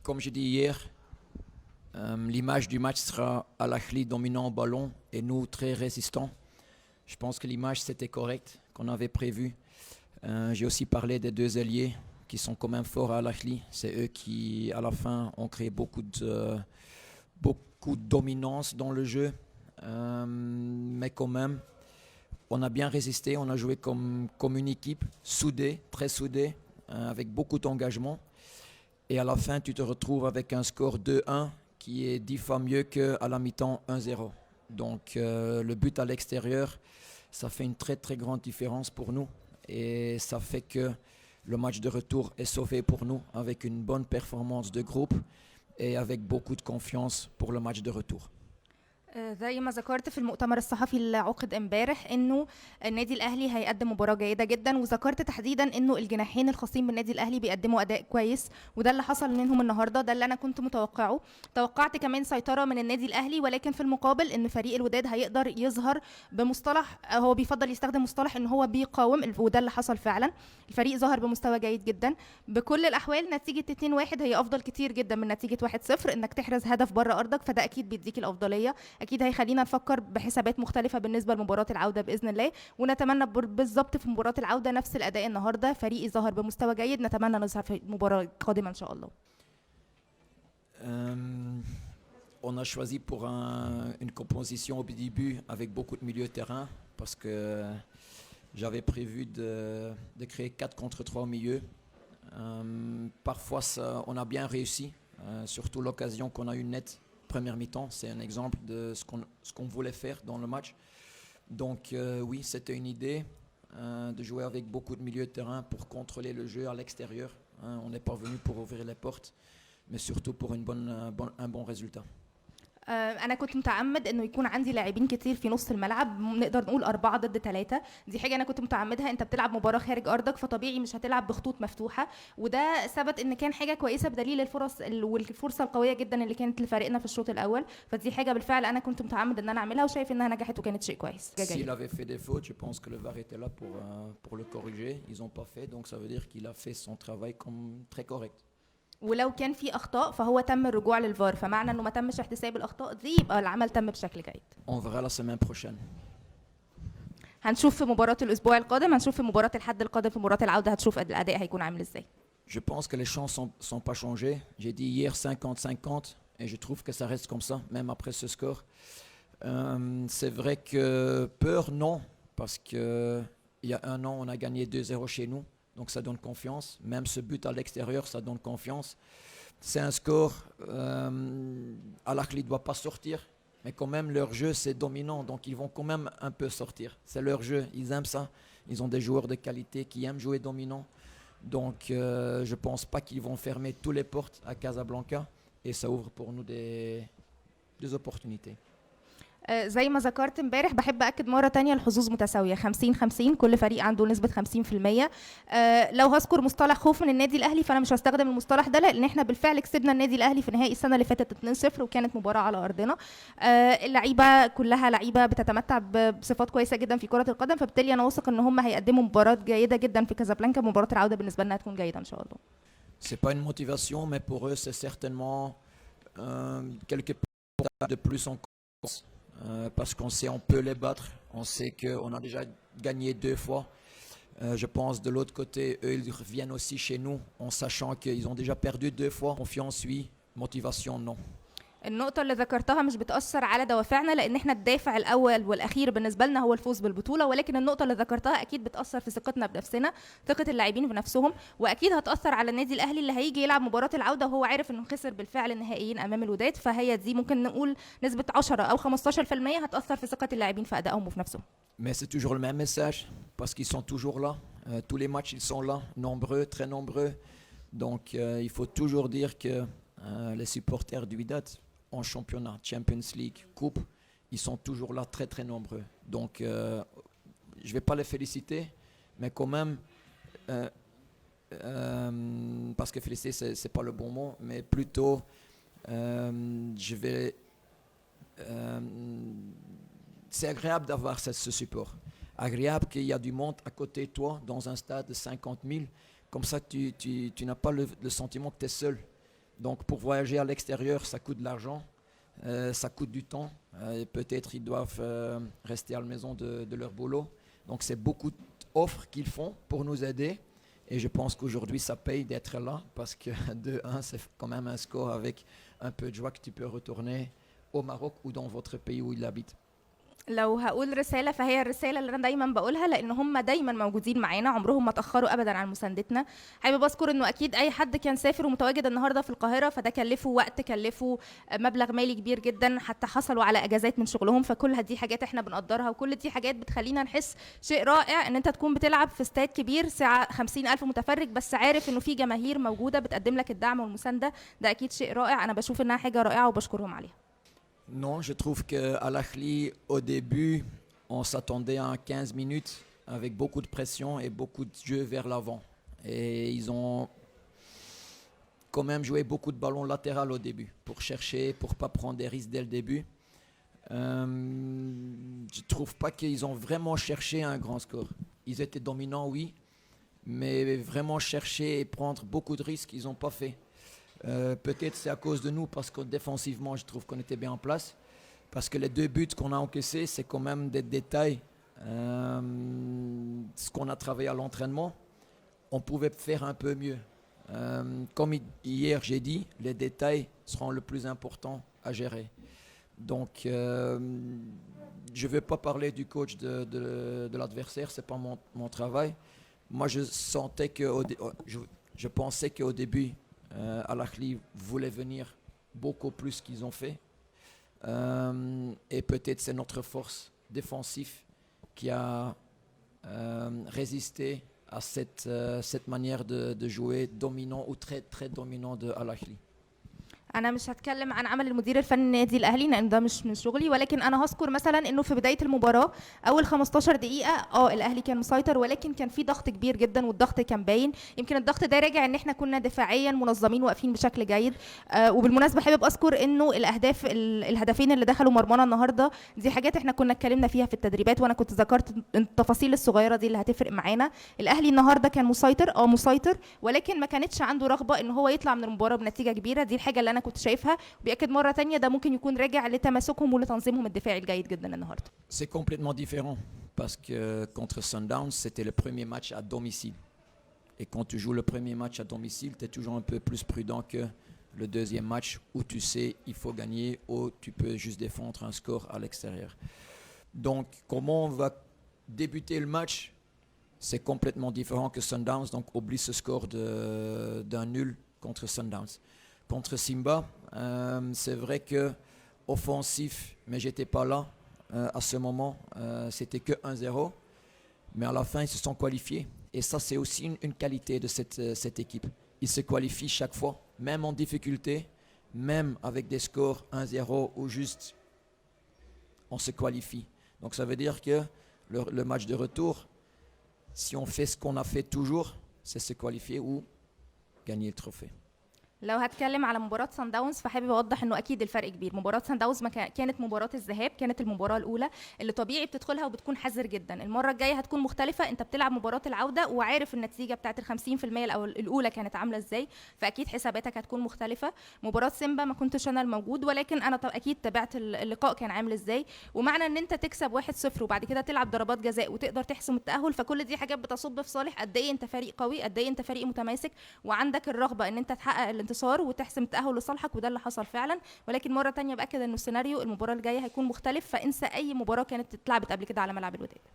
comme j'ai dit hier, l'image du match sera Al Ahly dominant au ballon et nous très résistants. Je pense que l'image c'était correct, qu'on avait prévu. J'ai aussi parlé des deux ailiers qui sont quand même forts à Al Ahly. C'est eux qui, à la fin, ont créé beaucoup de dominance dans le jeu. Mais quand même, on a bien résisté. On a joué comme une équipe soudée, très soudée, avec beaucoup d'engagement. Et à la fin, tu te retrouves avec un score 2-1 qui est 10 fois mieux qu'à la mi-temps 1-0. Donc le but à l'extérieur, ça fait une très très grande différence pour nous. Et ça fait que le match de retour est sauvé pour nous avec une bonne performance de groupe et avec beaucoup de confiance pour le match de retour. زي ما ذكرت في المؤتمر الصحفي اللي عقد امبارح انه النادي الاهلي هيقدم مباراه جيده جدا، وذكرت تحديدا انه الجناحين الخاصين بالنادي الاهلي بيقدموا اداء كويس، وده اللي حصل منهم النهارده، ده اللي انا كنت متوقعه. توقعت كمان سيطره من النادي الاهلي، ولكن في المقابل ان فريق الوداد هيقدر يظهر بمصطلح هو بيفضل يستخدم مصطلح ان هو بيقاوم، وده اللي حصل فعلا. الفريق ظهر بمستوى جيد جدا. بكل الاحوال نتيجه 2-1 هي افضل كتير جدا من نتيجه 1-0. انك تحرز هدف بره ارضك فده اكيد بيديك الافضليه، اكيد هيخلينا نفكر بحسابات مختلفه بالنسبه لمباراه العوده باذن الله، ونتمنى بالظبط في مباراه العوده نفس الاداء النهارده. فريقي ظهر بمستوى جيد، نتمنى نظهر في المباراه القادمه ان شاء الله. On a choisi pour une composition au début avec beaucoup de milieu de terrain parce que j'avais prévu de créer 4 contre 3 au milieu. Parfois on a bien réussi, surtout l'occasion qu'on a eu nette première mi-temps, c'est un exemple de ce qu'on voulait faire dans le match. Donc oui, c'était une idée de jouer avec beaucoup de milieux de terrain pour contrôler le jeu à l'extérieur. On n'est pas venu pour ouvrir les portes, mais surtout pour un bon résultat. انا كنت متعمد انه يكون عندي لاعبين كتير في نص الملعب، نقدر نقول 4 ضد 3. دي حاجه انا كنت متعمدها. انت بتلعب مباراه خارج ارضك فطبيعي مش هتلعب بخطوط مفتوحه، وده ثبت ان كان حاجه كويسه بدليل والفرصه القويه جدا اللي كانت لفريقنا في الشوط الاول. فدي حاجه بالفعل انا كنت متعمد ان انا اعملها، وشايف انها نجحت وكانت شيء كويس. S'il avait fait des fautes, je pense que le VAR était là pour le corriger. Ils n'ont pas fait, donc ça veut dire qu'il a fait son travail comme très correct. ولو كان في اخطاء فهو تم الرجوع للفار، فمعنى انه ما تمش احتساب الاخطاء دي يبقى العمل تم بشكل جيد. On verra la semaine prochaine. هنشوف في مباراة الاسبوع القادم، هنشوف في مباراة الحد القادم في مباراة العودة، هتشوف الاداء هيكون عامل ازاي. Je pense que les chances sont pas changées. J'ai dit hier 50-50 et je trouve que ça reste comme ça même après ce score. C'est vrai que peur non, parce que il y a un an on a gagné 2-0 chez nous. Donc ça donne confiance. Même ce but à l'extérieur, ça donne confiance. C'est un score. Al Ahly ne doit pas sortir. Mais quand même, leur jeu, c'est dominant. Donc ils vont quand même un peu sortir. C'est leur jeu. Ils aiment ça. Ils ont des joueurs de qualité qui aiment jouer dominant. Donc je ne pense pas qu'ils vont fermer toutes les portes à Casablanca. Et ça ouvre pour nous des opportunités. زي ما ذكرت امبارح بحب اكد مره تانية الحظوظ متساويه 50-50، كل فريق عنده نسبه 50%. لو هذكر مصطلح خوف من النادي الاهلي فانا مش هستخدم المصطلح ده، لان احنا بالفعل كسبنا النادي الاهلي في نهائي السنه اللي فاتت 2-0 وكانت مباراه على ارضنا. اللعيبه كلها لعيبه بتتمتع بصفات كويسه جدا في كره القدم، فبالتالي انا واثق ان هم هيقدموا مباراه جيده جدا في كازابلانكا. مباراه العوده بالنسبه لنا هتكون جيده ان شاء الله. C'est pas une motivation, mais pour eux c'est certainement quelque part de plus en confiance. Parce qu'on sait on peut les battre, on sait qu'on a déjà gagné 2 fois. Je pense de l'autre côté, eux ils reviennent aussi chez nous en sachant qu'ils ont déjà perdu 2 fois. Confiance oui, motivation non. النقطة اللي ذكرتها مش بتأثر على دوافعنا، لأن احنا الدافع الأول والأخير بالنسبة لنا هو الفوز بالبطولة، ولكن النقطة اللي ذكرتها أكيد بتأثر في ثقتنا بنفسنا، ثقة اللاعبين بنفسهم، وأكيد هتأثر على النادي الأهلي اللي هيجي يلعب مباراة العودة وهو عارف إنه خسر بالفعل النهائيين أمام الوداد. فهي دي ممكن نقول نسبة 10 أو 15% هتأثر في ثقة اللاعبين في أدائهم وفي نفسهم. Mais c'est toujours le même message parce qu'ils sont toujours là. Tous les matchs ils sont là, nombreux, très nombreux. Donc il faut toujours dire que les supporters du Wydad en championnat, Champions League, Coupe, ils sont toujours là très très nombreux. Donc je ne vais pas les féliciter, mais quand même, parce que féliciter c'est pas le bon mot, mais plutôt je vais... c'est agréable d'avoir ce support. Agréable qu'il y a du monde à côté de toi dans un stade de 50 000. Comme ça, tu n'as pas le sentiment que tu es seul. Donc pour voyager à l'extérieur, ça coûte de l'argent, ça coûte du temps. Et peut-être ils doivent rester à la maison de leur boulot. Donc c'est beaucoup d'offres qu'ils font pour nous aider. Et je pense qu'aujourd'hui, ça paye d'être là parce que 2-1, c'est quand même un score avec un peu de joie que tu peux retourner au Maroc ou dans votre pays où il habite. لو هقول رسالة فهي الرسالة اللي أنا دايما بقولها، لأن هم دايما موجودين معانا، عمرهم ما تأخروا أبدا عن مساندتنا. حابب أذكر إنه أكيد أي حد كان سافر ومتواجد النهارده في القاهرة فده كلفه وقت، كلفه مبلغ مالي كبير جدا، حتى حصلوا على أجازات من شغلهم، فكل دي حاجات إحنا بنقدرها، وكل دي حاجات بتخلينا نحس شيء رائع إن أنت تكون بتلعب في استاد كبير سعة 50,000 متفرج بس عارف إنه في جماهير موجودة بتقدم لك الدعم والمساندة. ده أكيد شيء رائع، أنا بشوف إنها حاجة رائعة وبشكرهم عليها. Non, je trouve qu'à l'Ahli, au début, on s'attendait à 15 minutes avec beaucoup de pression et beaucoup de jeu vers l'avant. Et ils ont quand même joué beaucoup de ballons latérales au début pour chercher, pour ne pas prendre des risques dès le début. Je ne trouve pas qu'ils ont vraiment cherché un grand score. Ils étaient dominants, oui, mais vraiment chercher et prendre beaucoup de risques, ils n'ont pas fait. Peut-être c'est à cause de nous parce que défensivement, je trouve qu'on était bien en place. Parce que les 2 buts qu'on a encaissés, c'est quand même des détails. Ce qu'on a travaillé à l'entraînement, on pouvait faire un peu mieux. Comme hier j'ai dit, les détails seront le plus important à gérer. Donc je ne vais pas parler du coach de l'adversaire, ce n'est pas mon travail. Moi je sentais je pensais qu'au début, Al-Ahli voulait venir beaucoup plus qu'ils ont fait. Et peut-être c'est notre force défensive qui a résisté à cette manière de jouer dominant ou très très dominant de Al-Ahli. انا مش هتكلم عن عمل المدير الفني النادي الاهلي لان ده مش من شغلي، ولكن انا هذكر مثلا انه في بدايه المباراه اول 15 دقيقه الاهلي كان مسيطر، ولكن كان في ضغط كبير جدا والضغط كان باين. يمكن الضغط ده راجع ان احنا كنا دفاعيا منظمين واقفين بشكل جيد. وبالمناسبه حابب اذكر انه الهدفين اللي دخلوا مرمانا النهارده دي حاجات احنا كنا اتكلمنا فيها في التدريبات، وانا كنت ذكرت التفاصيل الصغيره دي اللي هتفرق معانا. الاهلي النهارده كان مسيطر ولكن ما كانتش عنده رغبه ان هو يطلع من المباراه بنتيجه كبيره. دي الحاجه اللي انا كنت شايفها، وبيأكد مرة تانية ده ممكن يكون راجع لتماسكهم ولتنظيمهم الدفاعي الجيد جدا النهارده. C'est complètement différent parce que contre Sundowns, c'était le premier match à domicile. Et quand tu joues le premier match à domicile, tu es toujours un peu plus prudent que le deuxième match où tu sais il faut gagner ou tu peux juste défendre un score à l'extérieur. Donc comment on va débuter le match, c'est complètement différent que Sundowns, donc oublie ce score d'un nul contre Sundowns. Contre Simba, c'est vrai que offensif, mais j'étais pas là à ce moment, c'était que 1-0, mais à la fin ils se sont qualifiés et ça c'est aussi une qualité de cette équipe. Ils se qualifient chaque fois, même en difficulté, même avec des scores 1-0 ou juste on se qualifie. Donc ça veut dire que le match de retour, si on fait ce qu'on a fait toujours, c'est se qualifier ou gagner le trophée. لو هتكلم على مباراة سان داونز فحابب اوضح انه اكيد الفرق كبير. مباراة سان داونز كانت مباراة الذهاب، كانت المباراة الاولى اللي طبيعي بتدخلها وبتكون حذر جدا. المرة الجاية هتكون مختلفة، انت بتلعب مباراة العودة وعارف النتيجة بتاعت ال 50% الاولى كانت عاملة ازاي، فاكيد حساباتك هتكون مختلفة. مباراة سيمبا ما كنتش انا الموجود، ولكن انا اكيد تابعت اللقاء كان عامل ازاي، ومعنى ان انت تكسب 1-0 وبعد كده تلعب ضربات جزاء وتقدر تحسم التأهل، فكل دي حاجات بتصب في صالح قد ايه انت فريق قوي، قد ايه انت فريق متماسك وعندك الرغبة ان انت تحقق الانتصار وتحسم التأهل لصالحك، وده اللي حصل فعلا. ولكن مرة تانية بأكد انه السيناريو المباراة الجاية هيكون مختلف، فانسى اي مباراة كانت اتلعبت قبل كده على ملعب الوداد.